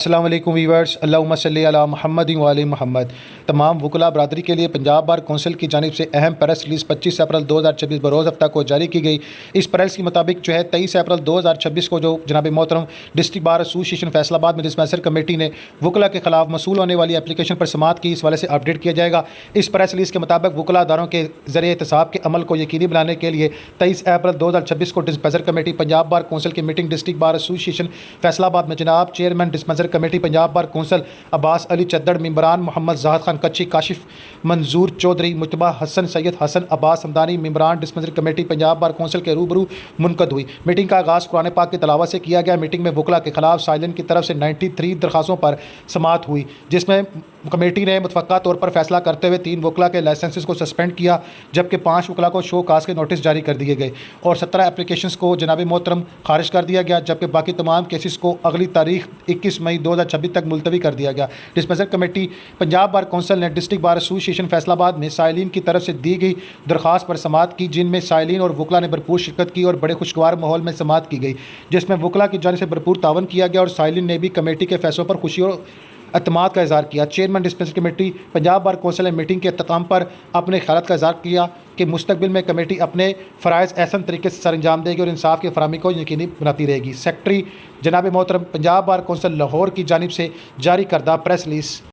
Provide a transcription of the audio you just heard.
अस्सलाम वालेकुम वीवर्स, अल्लाहुम्मा सल्ली अला मुहम्मद व आले मुहम्मद। तमाम वकला बरदरी के लिए पंजाब बार कौंसिल की जानिब से अहम प्रेस रिलीज़ 25 अप्रैल 2026 बरोज़ हफ्ता को जारी की गई। इस प्रेस के मुताबिक 23 अप्रैल 2026 को जो जनाब मोहतरम डिस्ट्रिक्ट बार एसोसिएशन फैसलाबाद में डिस्पेंसर कमेटी ने वकला के खिलाफ मसूल होने वाली एप्लीकेशन पर समाअत की, इस वाले से अपडेट किया जाएगा। इस प्रेस रिलीज़ के मुताबिक वकला अदारों के ज़रिए एहतसाब के अमल को यकीनी बनाने के लिए 23 अप्रैल 2026 को dispenser committee Punjab bar council की meeting district bar association Faisalabad में जनाब chairman dispenser committee Punjab bar council Abbas Ali Chaddar, मेंबरान मोहम्मद जाहिद खान कच्ची, काशिफ मंजूर चौधरी, मुजतबा हसन, सैयद हसन, अब्बास हमदानी, मेंबरान dispensary committee Punjab bar council के रूबरू मुनक़द हुई। मीटिंग का आगाज़ कुरान पाक की तलावत से किया गया। मीटिंग में वकला के खिलाफ साइलिन की तरफ से 93 दरखास्तों पर समाअत हुई, जिसमें कमेटी ने मुतफ़क्का तौर पर फैसला करते हुए 3 वकला के लाइसेंस को सस्पेंड किया, जबकि 5 वकला को शो काज के नोटिस जारी कर दिए गए और 17 एप्लीकेशंस को जनाब मोहतरम खारिज कर दिया गया, जबकि बाकी तमाम केसेस को अगली तारीख 21 मई 2026 तक मुलतवी कर दिया गया। Dispenser committee Punjab bar council ने डिस्ट्रिक्ट बार एसोसिएशन फैसलाबाद में साइलिन की तरफ से दी गई दरख्वास्त पर समाअत की, जिनमें साइलिन और वकला ने भरपूर शिरकत की और बड़े खुशगवार माहौल में समाअत की गई, जिसमें वकला की जानिब से भरपूर तावन किया गया और साइलिन ने भी कमेटी के फैसलों पर खुशी और अतमाद का इज़हार किया। Chairman dispensary committee Punjab bar council ने मीटिंग के अख्ताम पर अपने ख्यालात का इज़हार किया कि मुस्तकबिल में कमेटी अपने फ़राइज़ एहसन तरीके से सर अंजाम देगी और इंसाफ की फराहमी को यकीनी बनाती रहेगी। सेक्रेटरी जनाब मोहतरम पंजाब बार कौंसिल लाहौर की जानिब से जारी करदा प्रेस रिलीज़।